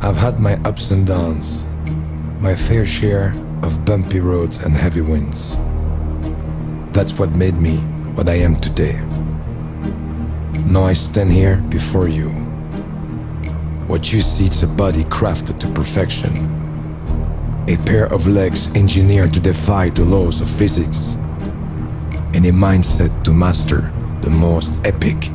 I've had my ups and downs, my fair share of bumpy roads and heavy winds. That's what made me what I am today. Now I stand here before you. What you see is a body crafted to perfection, a pair of legs engineered to defy the laws of physics, and a mindset to master the most epic